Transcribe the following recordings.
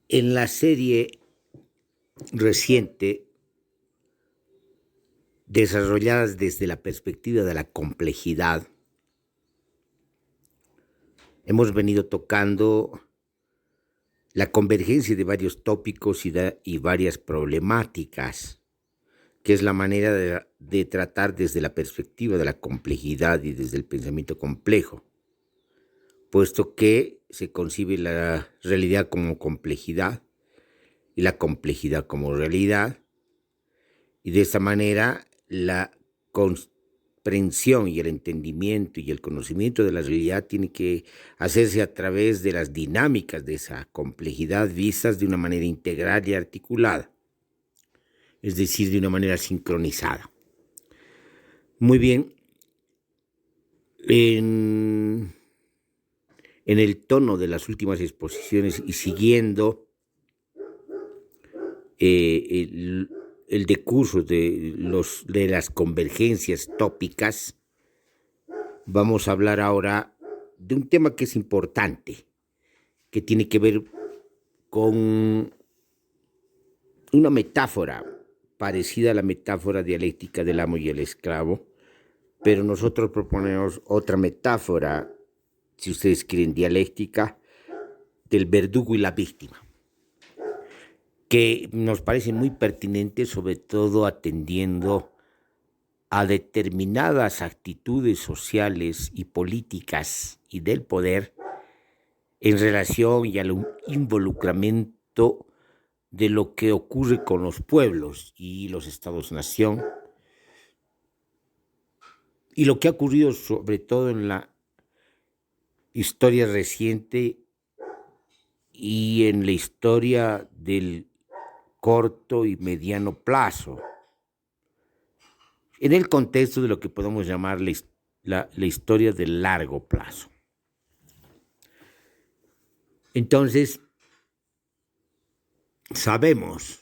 En la serie reciente, desarrolladas desde la perspectiva de la complejidad, hemos venido tocando la convergencia de varios tópicos y varias problemáticas, que es la manera de tratar desde la perspectiva de la complejidad y desde el pensamiento complejo, puesto que se concibe la realidad como complejidad y la complejidad como realidad, y de esta manera la comprensión y el entendimiento y el conocimiento de la realidad tiene que hacerse a través de las dinámicas de esa complejidad vistas de una manera integral y articulada, es decir, de una manera sincronizada. Muy bien, en el tono de las últimas exposiciones y siguiendo el decurso de las convergencias tópicas, vamos a hablar ahora de un tema que es importante, que tiene que ver con una metáfora parecida a la metáfora dialéctica del amo y el esclavo, pero nosotros proponemos otra metáfora, si ustedes quieren, dialéctica, del verdugo y la víctima, que nos parece muy pertinente, sobre todo atendiendo a determinadas actitudes sociales y políticas y del poder en relación y al involucramiento de lo que ocurre con los pueblos y los estados-nación, y lo que ha ocurrido sobre todo en la historia reciente y en la historia del corto y mediano plazo, en el contexto de lo que podemos llamar la historia del largo plazo. Entonces, sabemos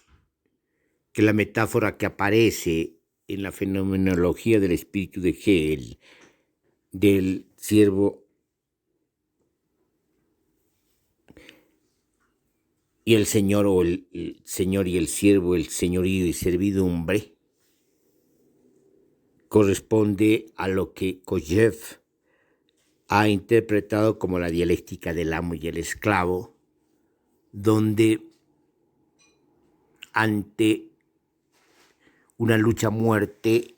que la metáfora que aparece en la fenomenología del espíritu de Hegel, del siervo y el señor, o el señor y el siervo, el señorío y servidumbre, corresponde a lo que Kojève ha interpretado como la dialéctica del amo y el esclavo, donde ante una lucha a muerte,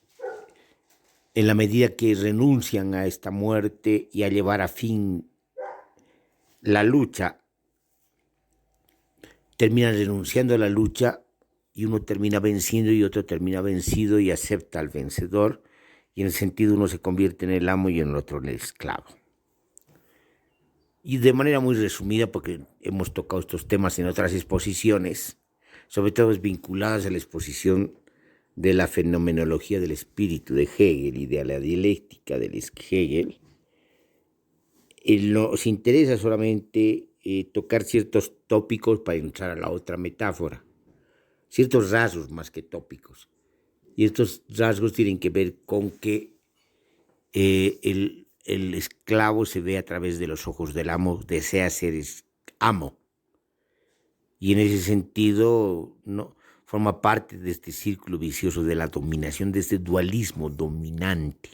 en la medida que renuncian a esta muerte y a llevar a fin la lucha, terminan renunciando a la lucha y uno termina venciendo y otro termina vencido y acepta al vencedor, y en el sentido uno se convierte en el amo y en el otro en el esclavo. Y de manera muy resumida, porque hemos tocado estos temas en otras exposiciones, sobre todo vinculadas a la exposición de la fenomenología del espíritu de Hegel y de la dialéctica de Hegel, nos interesa solamente tocar ciertos tópicos para entrar a la otra metáfora, ciertos rasgos más que tópicos. Y estos rasgos tienen que ver con que el esclavo se ve a través de los ojos del amo, desea ser amo. Y en ese sentido no forma parte de este círculo vicioso de la dominación, de este dualismo dominante.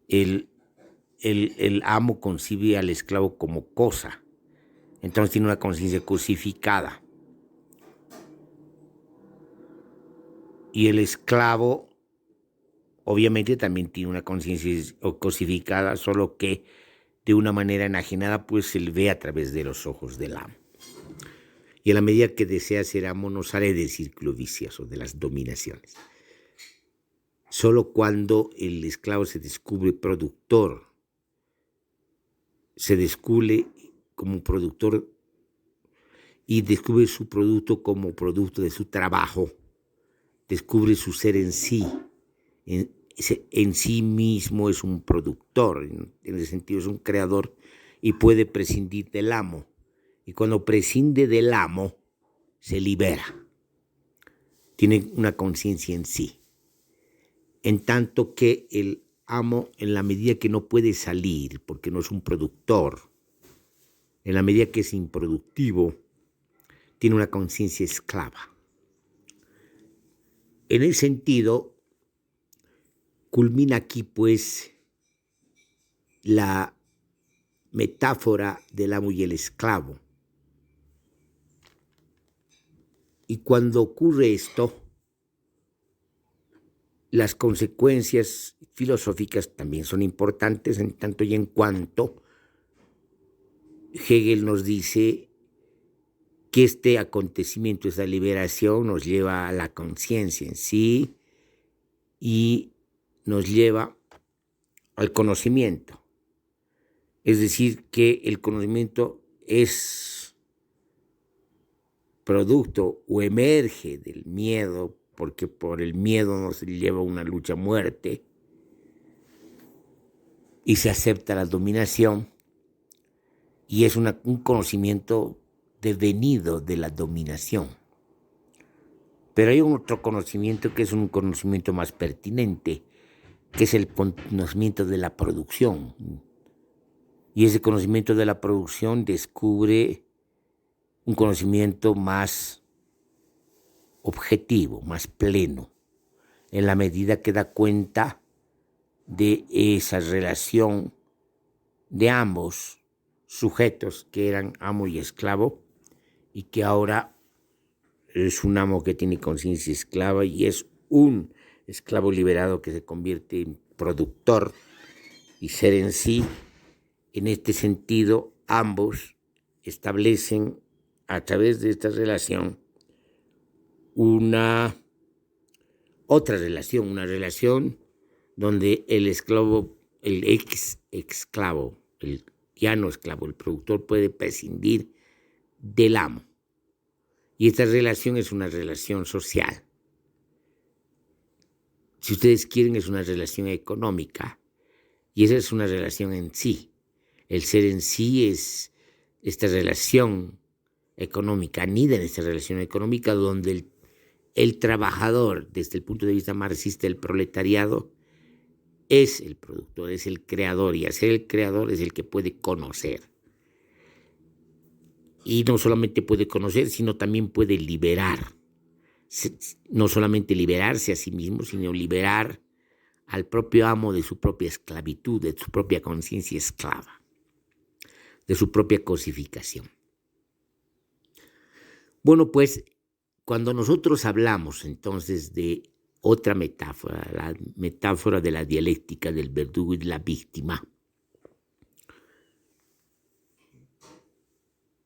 El amo concibe al esclavo como cosa, entonces tiene una conciencia cosificada. Y el esclavo obviamente también tiene una conciencia cosificada, solo que de una manera enajenada, pues se le ve a través de los ojos del amo. Y a la medida que desea ser amo, no sale del círculo vicioso de las dominaciones. Solo cuando el esclavo se descubre productor, se descubre como productor y descubre su producto como producto de su trabajo, descubre su ser en sí. En sí mismo es un productor, en ese sentido es un creador y puede prescindir del amo. Y cuando prescinde del amo, se libera. Tiene una conciencia en sí. En tanto que el amo, en la medida que no puede salir, porque no es un productor, en la medida que es improductivo, tiene una conciencia esclava. En ese sentido, culmina aquí, pues, la metáfora del amo y el esclavo. Y cuando ocurre esto, las consecuencias filosóficas también son importantes en tanto y en cuanto Hegel nos dice que este acontecimiento, esta liberación, nos lleva a la conciencia en sí y nos lleva al conocimiento. Es decir, que el conocimiento es producto o emerge del miedo, porque por el miedo nos lleva a una lucha a muerte y se acepta la dominación, y es un conocimiento devenido de la dominación. Pero hay un otro conocimiento que es un conocimiento más pertinente, que es el conocimiento de la producción. Y ese conocimiento de la producción descubre un conocimiento más objetivo, más pleno, en la medida que da cuenta de esa relación de ambos sujetos que eran amo y esclavo, y que ahora es un amo que tiene conciencia esclava y es un esclavo liberado que se convierte en productor y ser en sí. En este sentido, ambos establecen a través de esta relación una relación donde el esclavo, el ex esclavo, el ya no esclavo, el productor puede prescindir del amo. Y esta relación es una relación social. Si ustedes quieren, es una relación económica. Y esa es una relación en sí. El ser en sí es esta relación económica, anida en esta relación económica donde el trabajador, desde el punto de vista marxista, el proletariado, es el productor, es el creador, y al ser el creador es el que puede conocer. Y no solamente puede conocer, sino también puede liberar. No solamente liberarse a sí mismo, sino liberar al propio amo de su propia esclavitud, de su propia conciencia esclava, de su propia cosificación. Bueno, pues cuando nosotros hablamos entonces de otra metáfora, la metáfora de la dialéctica del verdugo y de la víctima,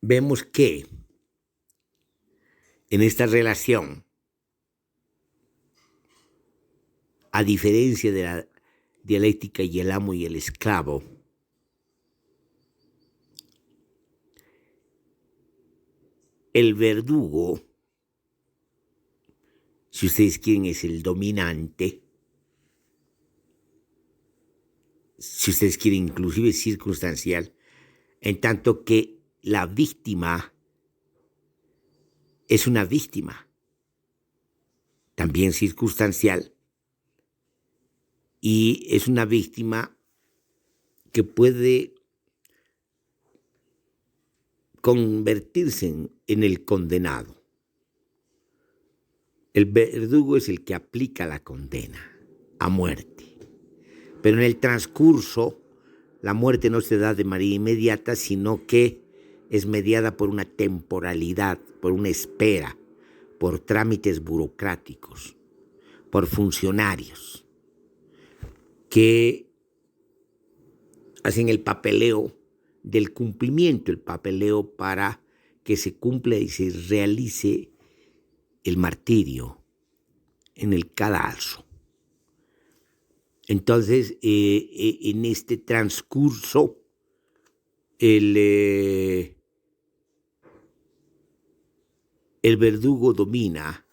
vemos que en esta relación, a diferencia de la dialéctica y el amo y el esclavo, el verdugo, si ustedes quieren, es el dominante, si ustedes quieren, inclusive circunstancial, en tanto que la víctima es una víctima, también circunstancial, y es una víctima que puede convertirse en el condenado. El verdugo es el que aplica la condena a muerte. Pero en el transcurso, la muerte no se da de manera inmediata, sino que es mediada por una temporalidad, por una espera, por trámites burocráticos, por funcionarios que hacen el papeleo del cumplimiento, el papeleo para que se cumpla y se realice el martirio en el cadalso. Entonces, en este transcurso, el verdugo domina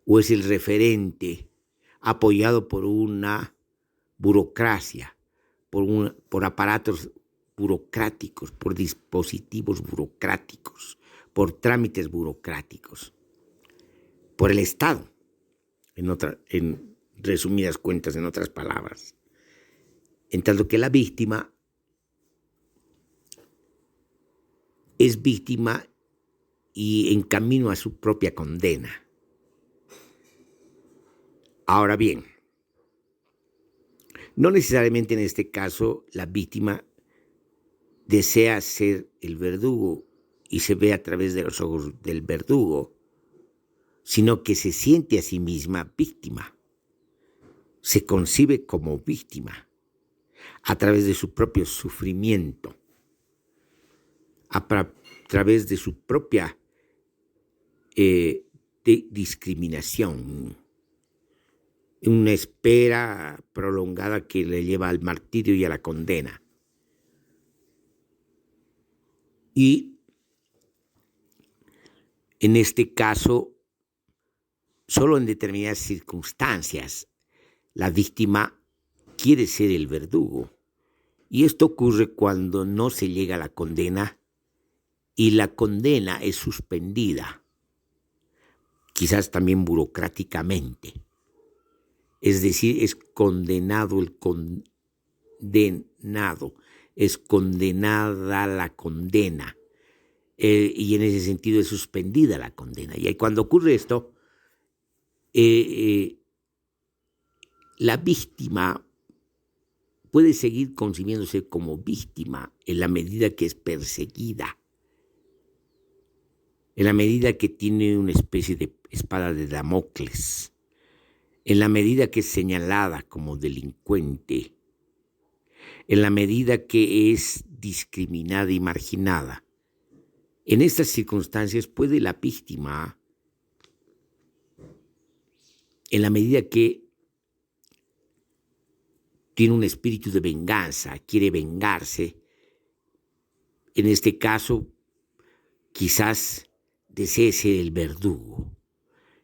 o es el referente apoyado por una burocracia, por aparatos burocráticos, por dispositivos burocráticos, por trámites burocráticos, por el Estado, en resumidas cuentas, en otras palabras. En tanto que la víctima es víctima y en camino a su propia condena. Ahora bien, no necesariamente en este caso la víctima desea ser el verdugo y se ve a través de los ojos del verdugo, sino que se siente a sí misma víctima, se concibe como víctima a través de su propio sufrimiento, a través de su propia discriminación, una espera prolongada que le lleva al martirio y a la condena. Y en este caso, solo en determinadas circunstancias, la víctima quiere ser el verdugo. Y esto ocurre cuando no se llega a la condena y la condena es suspendida, quizás también burocráticamente. Es decir, es condenado el condenado, es condenada la condena, y en ese sentido es suspendida la condena. Y cuando ocurre esto, la víctima puede seguir concibiéndose como víctima en la medida que es perseguida, en la medida que tiene una especie de espada de Damocles, en la medida que es señalada como delincuente, en la medida que es discriminada y marginada. En estas circunstancias puede la víctima, en la medida que tiene un espíritu de venganza, quiere vengarse, en este caso quizás desee ser el verdugo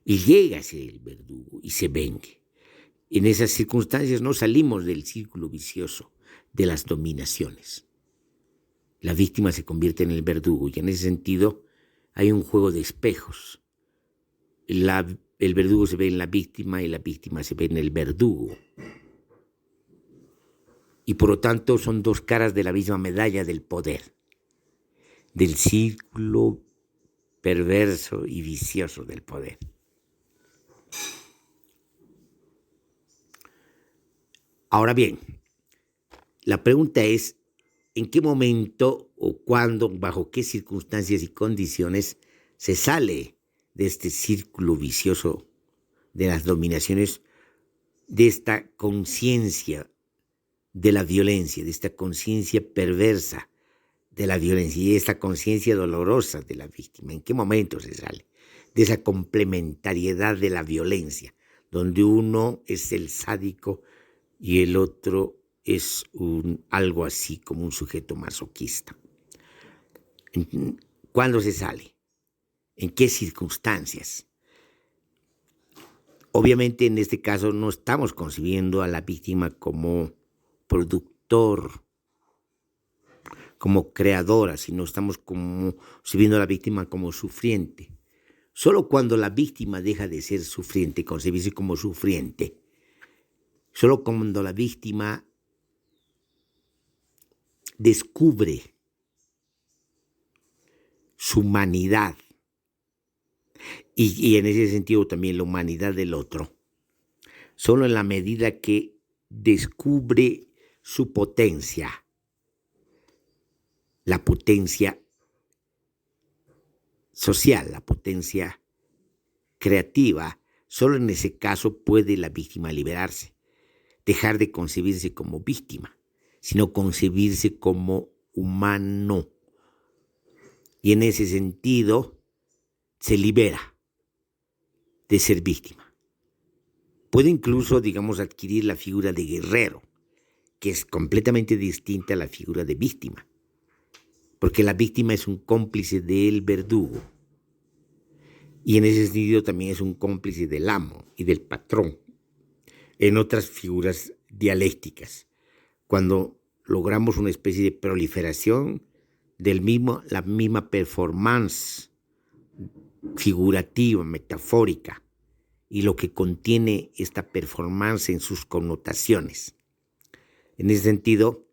y llega a ser el verdugo y se vengue. En esas circunstancias no salimos del círculo vicioso de las dominaciones. La víctima se convierte en el verdugo y en ese sentido hay un juego de espejos. El verdugo se ve en la víctima y la víctima se ve en el verdugo. Y por lo tanto son dos caras de la misma medalla del poder, del círculo perverso y vicioso del poder. Ahora bien, la pregunta es, ¿en qué momento o cuándo, bajo qué circunstancias y condiciones se sale de este círculo vicioso de las dominaciones, de esta conciencia de la violencia, de esta conciencia perversa de la violencia y de esta conciencia dolorosa de la víctima? ¿En qué momento se sale de esa complementariedad de la violencia, donde uno es el sádico y el otro es algo así como un sujeto masoquista? ¿Cuándo se sale? ¿En qué circunstancias? Obviamente en este caso no estamos concibiendo a la víctima como productor, como creadora, sino estamos concibiendo a la víctima como sufriente. Solo cuando la víctima deja de ser sufriente, concebirse como sufriente, solo cuando la víctima descubre su humanidad y en ese sentido también la humanidad del otro, solo en la medida que descubre su potencia, la potencia social, la potencia creativa, solo en ese caso puede la víctima liberarse, dejar de concebirse como víctima, sino concebirse como humano. Y en ese sentido se libera de ser víctima. Puede incluso, digamos, adquirir la figura de guerrero, que es completamente distinta a la figura de víctima, porque la víctima es un cómplice del verdugo y en ese sentido también es un cómplice del amo y del patrón. En otras figuras dialécticas, cuando logramos una especie de proliferación la misma performance figurativa, metafórica, y lo que contiene esta performance en sus connotaciones. En ese sentido,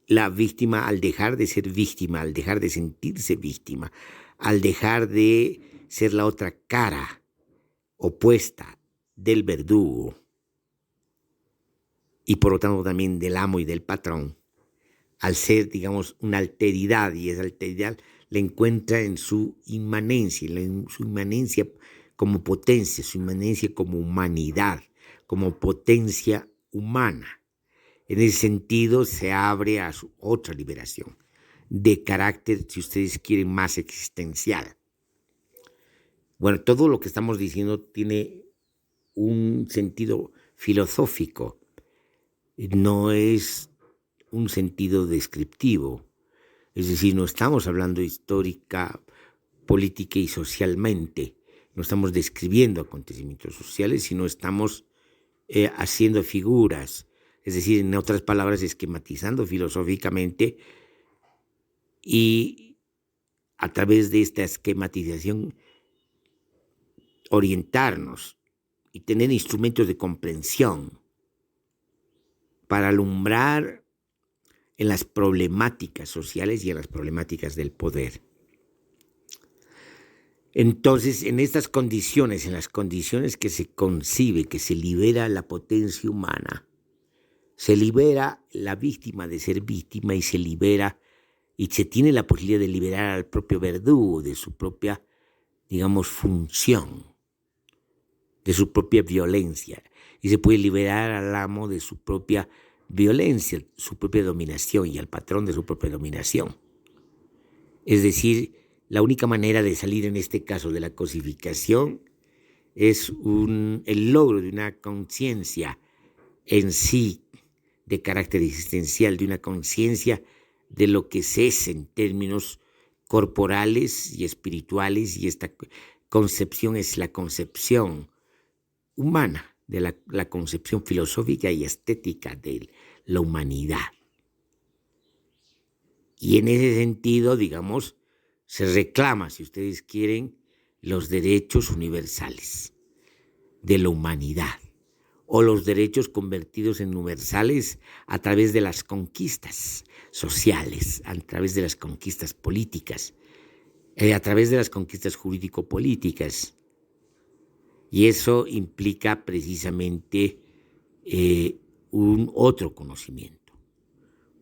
la víctima, al dejar de ser víctima, al dejar de sentirse víctima, al dejar de ser la otra cara opuesta del verdugo y por lo tanto también del amo y del patrón, al ser, digamos, una alteridad, y esa alteridad la encuentra en su inmanencia, como potencia, su inmanencia como humanidad, como potencia humana. En ese sentido se abre a su otra liberación, de carácter, si ustedes quieren, más existencial. Bueno, todo lo que estamos diciendo tiene un sentido filosófico, no es un sentido descriptivo. Es decir, no estamos hablando histórica, política y socialmente, no estamos describiendo acontecimientos sociales, sino estamos haciendo figuras, es decir, en otras palabras, esquematizando filosóficamente, y a través de esta esquematización orientarnos y tener instrumentos de comprensión para alumbrar en las problemáticas sociales y en las problemáticas del poder. Entonces, en estas condiciones, en las condiciones que se concibe, que se libera la potencia humana, se libera la víctima de ser víctima y se libera y se tiene la posibilidad de liberar al propio verdugo de su propia, digamos, función, de su propia violencia, y se puede liberar al amo de su propia violencia, su propia dominación, y al patrón de su propia dominación. Es decir, la única manera de salir en este caso de la cosificación es el logro de una conciencia en sí de carácter existencial, de una conciencia de lo que se es en términos corporales y espirituales, y esta concepción es la concepción humana, de la concepción filosófica y estética de la humanidad. Y en ese sentido, digamos, se reclama, si ustedes quieren, los derechos universales de la humanidad, o los derechos convertidos en universales a través de las conquistas sociales, a través de las conquistas políticas, a través de las conquistas jurídico-políticas. Y eso implica precisamente un otro conocimiento,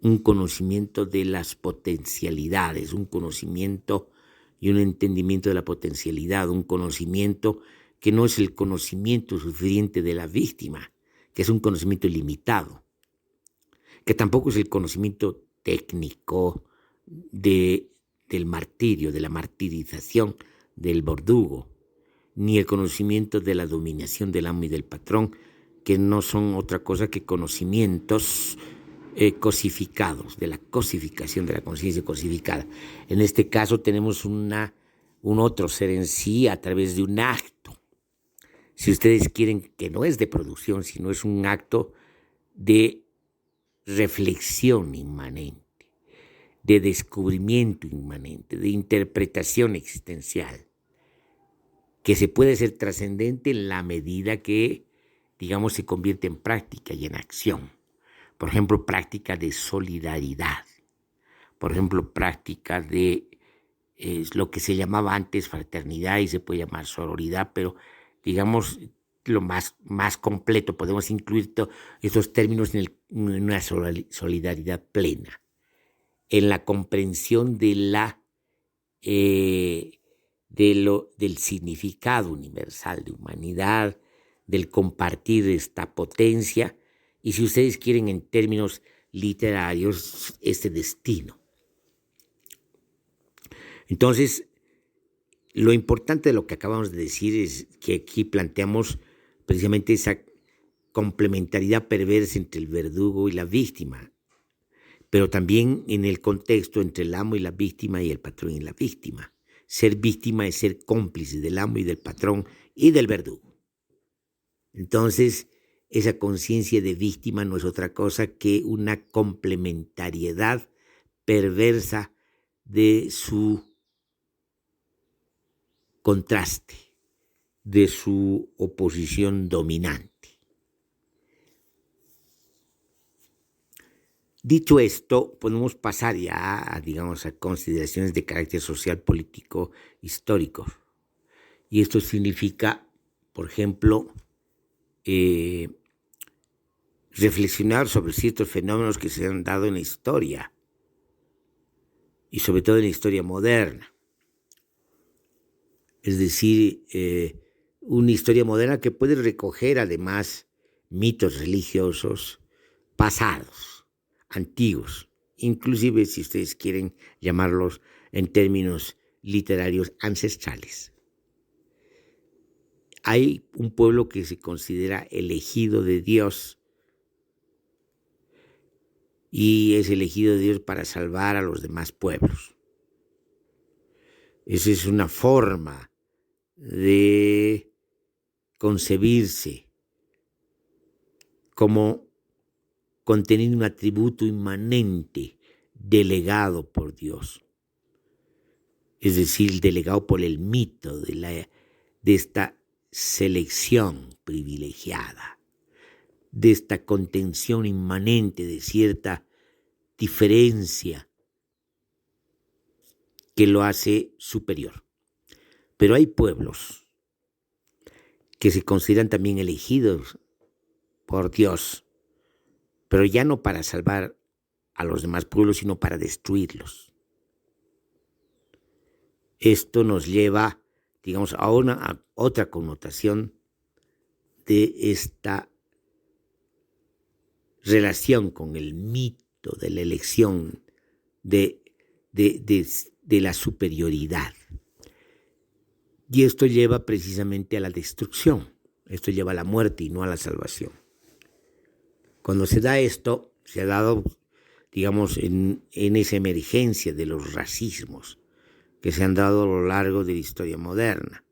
un conocimiento de las potencialidades, un conocimiento y un entendimiento de la potencialidad, un conocimiento que no es el conocimiento suficiente de la víctima, que es un conocimiento limitado, que tampoco es el conocimiento técnico del martirio, de la martirización del verdugo, ni el conocimiento de la dominación del amo y del patrón, que no son otra cosa que conocimientos cosificados, de la cosificación de la conciencia cosificada. En este caso tenemos un otro ser en sí a través de un acto, si ustedes quieren, que no es de producción, sino es un acto de reflexión inmanente, de descubrimiento inmanente, de interpretación existencial, que se puede ser trascendente en la medida que, digamos, se convierte en práctica y en acción. Por ejemplo, práctica de solidaridad. Por ejemplo, práctica de lo que se llamaba antes fraternidad y se puede llamar sororidad, pero digamos lo más completo, podemos incluir estos términos en una solidaridad plena, en la comprensión de del significado universal de humanidad, del compartir esta potencia, y si ustedes quieren en términos literarios, este destino. Entonces, lo importante de lo que acabamos de decir es que aquí planteamos precisamente esa complementariedad perversa entre el verdugo y la víctima, pero también en el contexto entre el amo y la víctima y el patrón y la víctima. Ser víctima es ser cómplice del amo y del patrón y del verdugo. Entonces, esa conciencia de víctima no es otra cosa que una complementariedad perversa de su contraste, de su oposición dominante. Dicho esto, podemos pasar ya, digamos, a consideraciones de carácter social, político, histórico. Y esto significa, por ejemplo, eh, reflexionar sobre ciertos fenómenos que se han dado en la historia, y sobre todo en la historia moderna. Es decir, una historia moderna que puede recoger además mitos religiosos pasados, antiguos, inclusive si ustedes quieren llamarlos en términos literarios ancestrales. Hay un pueblo que se considera elegido de Dios y es elegido de Dios para salvar a los demás pueblos. Esa es una forma de concebirse como conteniendo un atributo inmanente delegado por Dios, es decir, delegado por el mito de esta selección privilegiada, de esta contención inmanente de cierta diferencia que lo hace superior. Pero hay pueblos que se consideran también elegidos por Dios, pero ya no para salvar a los demás pueblos, sino para destruirlos. Esto nos lleva, digamos, a otra connotación de esta relación con el mito de la elección, de la superioridad. Y esto lleva precisamente a la destrucción, esto lleva a la muerte y no a la salvación. Cuando se da esto, se ha dado, digamos, en esa emergencia de los racismos que se han dado a lo largo de la historia moderna,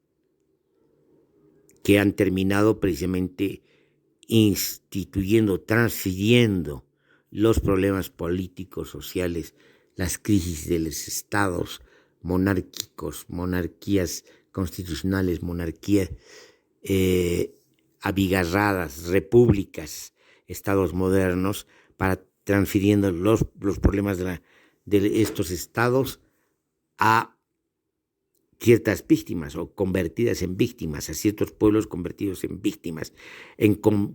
que han terminado precisamente instituyendo, transfiriendo los problemas políticos, sociales, las crisis de los estados monárquicos, monarquías constitucionales, monarquías abigarradas, repúblicas, estados modernos, para transfiriendo los problemas de estos estados a ciertas víctimas o convertidas en víctimas, a ciertos pueblos convertidos en víctimas,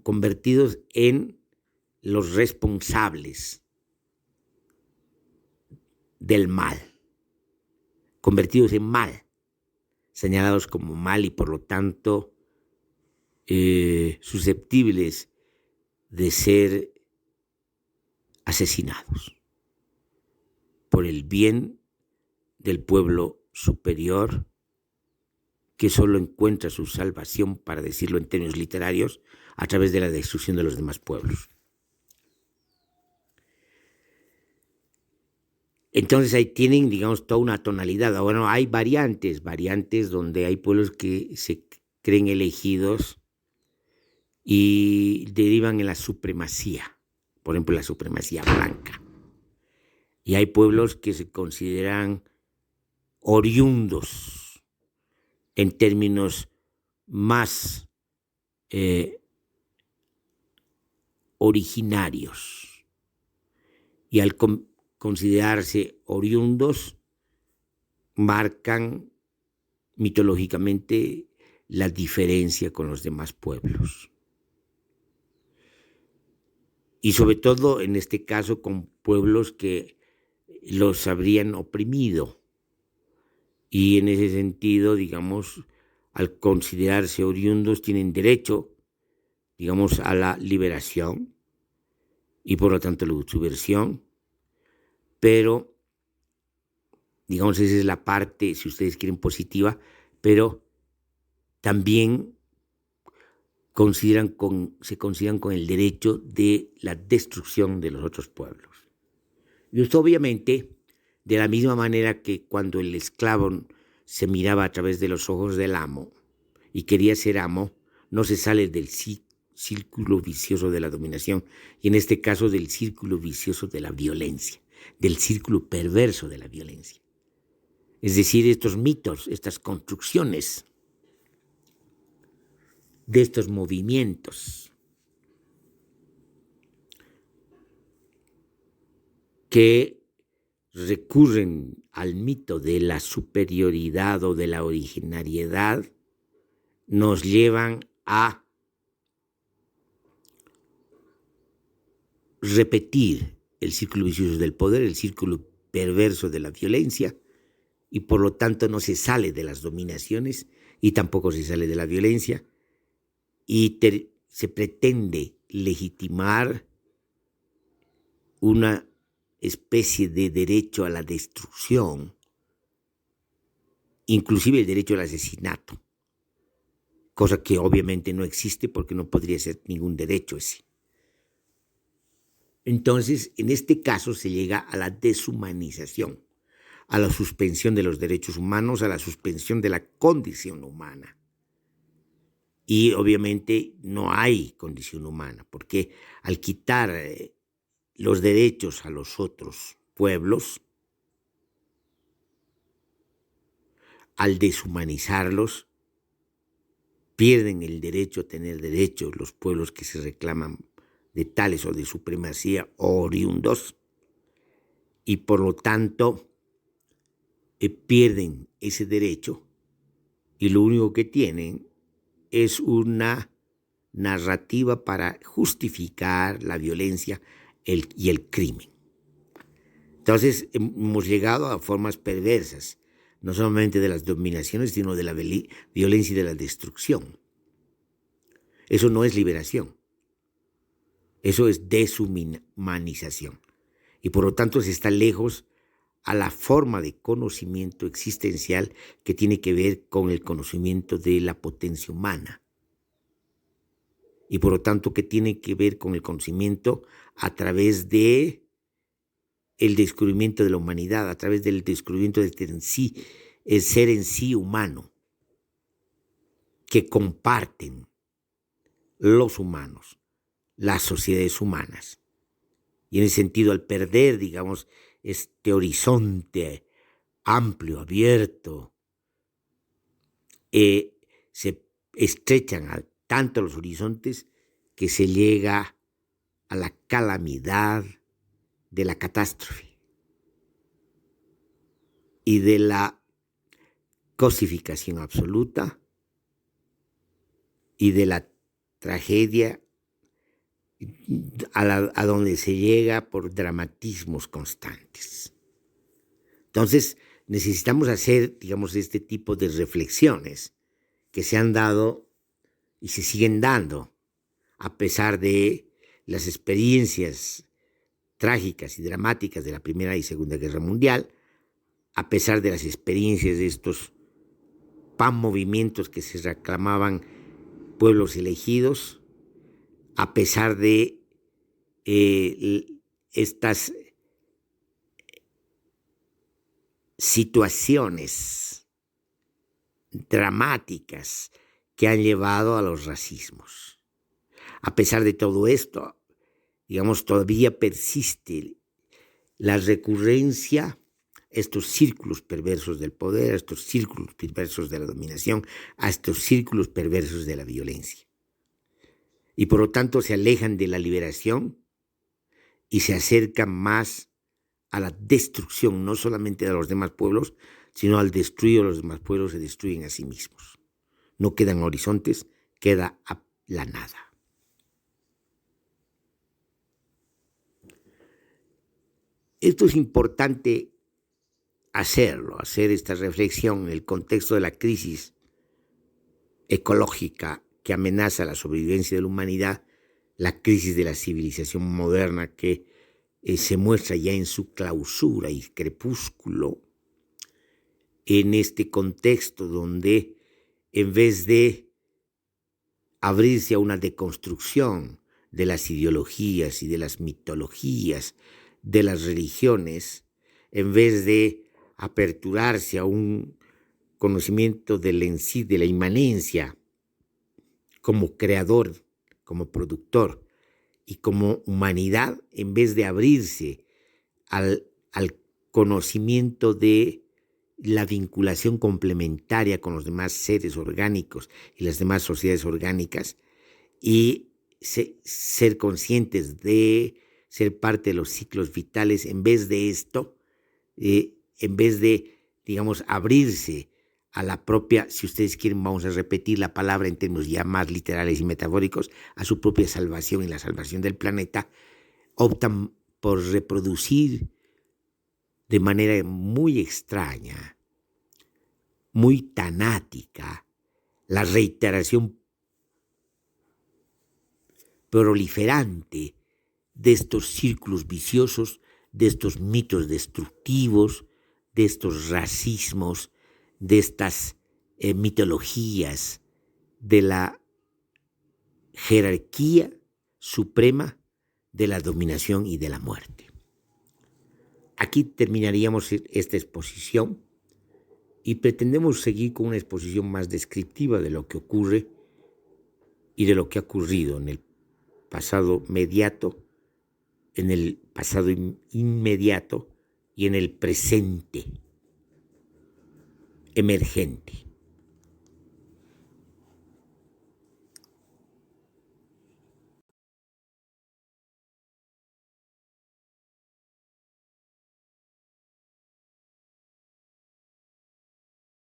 convertidos en los responsables del mal, convertidos en mal, señalados como mal y por lo tanto susceptibles de ser asesinados por el bien del pueblo superior, que solo encuentra su salvación, para decirlo en términos literarios, a través de la destrucción de los demás pueblos. Entonces ahí tienen, digamos, toda una tonalidad. Bueno, hay variantes donde hay pueblos que se creen elegidos y derivan en la supremacía, por ejemplo, la supremacía blanca. Y hay pueblos que se consideran oriundos en términos más originarios. Y al considerarse oriundos, marcan mitológicamente la diferencia con los demás pueblos. Y sobre todo, en este caso, con pueblos que los habrían oprimido. Y en ese sentido, digamos, al considerarse oriundos, tienen derecho, digamos, a la liberación y por lo tanto la subversión, pero, digamos, esa es la parte, si ustedes quieren, positiva, pero también se consideran con el derecho de la destrucción de los otros pueblos. Y esto obviamente, de la misma manera que cuando el esclavo se miraba a través de los ojos del amo y quería ser amo, no se sale del círculo vicioso de la dominación, y en este caso del círculo vicioso de la violencia, del círculo perverso de la violencia. Es decir, estos mitos, estas construcciones de estos movimientos que recurren al mito de la superioridad o de la originariedad nos llevan a repetir el círculo vicioso del poder, el círculo perverso de la violencia, y por lo tanto no se sale de las dominaciones y tampoco se sale de la violencia, y se pretende legitimar una especie de derecho a la destrucción, inclusive el derecho al asesinato, cosa que obviamente no existe porque no podría ser ningún derecho ese. Entonces, en este caso se llega a la deshumanización, a la suspensión de los derechos humanos, a la suspensión de la condición humana. Y obviamente no hay condición humana, porque al quitar los derechos a los otros pueblos, al deshumanizarlos, pierden el derecho a tener derechos los pueblos que se reclaman de tales o de supremacía o oriundos, y por lo tanto pierden ese derecho, y lo único que tienen es una narrativa para justificar la violencia y el crimen. Entonces hemos llegado a formas perversas, no solamente de las dominaciones, sino de la violencia y de la destrucción. Eso no es liberación, eso es deshumanización. Y por lo tanto se está lejos a la forma de conocimiento existencial que tiene que ver con el conocimiento de la potencia humana. Y por lo tanto que tiene que ver con el conocimiento a través de el descubrimiento de la humanidad, a través del descubrimiento de el ser en sí humano, que comparten los humanos, las sociedades humanas. Y en ese sentido, al perder, digamos, este horizonte amplio, abierto, se estrechan tanto los horizontes que se llega a la calamidad de la catástrofe y de la cosificación absoluta y de la tragedia a donde se llega por dramatismos constantes. Entonces, necesitamos hacer, digamos, este tipo de reflexiones que se han dado y se siguen dando a pesar de las experiencias trágicas y dramáticas de la Primera y Segunda Guerra Mundial, a pesar de las experiencias de estos movimientos que se reclamaban pueblos elegidos, a pesar de estas situaciones dramáticas que han llevado a los racismos. A pesar de todo esto, digamos, todavía persiste la recurrencia, estos círculos perversos del poder, a estos círculos perversos de la dominación, a estos círculos perversos de la violencia. Y por lo tanto se alejan de la liberación y se acercan más a la destrucción, no solamente de los demás pueblos, sino al destruir a los demás pueblos se destruyen a sí mismos. No quedan horizontes, queda la nada. Esto es importante hacerlo, hacer esta reflexión en el contexto de la crisis ecológica que amenaza la sobrevivencia de la humanidad, la crisis de la civilización moderna que se muestra ya en su clausura y crepúsculo, en este contexto donde en vez de abrirse a una deconstrucción de las ideologías y de las mitologías, de las religiones, en vez de aperturarse a un conocimiento de la inmanencia como creador, como productor y como humanidad, en vez de abrirse al conocimiento de la vinculación complementaria con los demás seres orgánicos y las demás sociedades orgánicas y ser conscientes de ser parte de los ciclos vitales, en vez de esto, en vez de, digamos, abrirse a la propia, si ustedes quieren, vamos a repetir la palabra en términos ya más literales y metafóricos, a su propia salvación y la salvación del planeta, optan por reproducir de manera muy extraña, muy tanática, la reiteración proliferante de estos círculos viciosos, de estos mitos destructivos, de estos racismos, de estas mitologías de la jerarquía suprema de la dominación y de la muerte. Aquí terminaríamos esta exposición y pretendemos seguir con una exposición más descriptiva de lo que ocurre y de lo que ha ocurrido en el pasado mediato, en el pasado inmediato y en el presente emergente.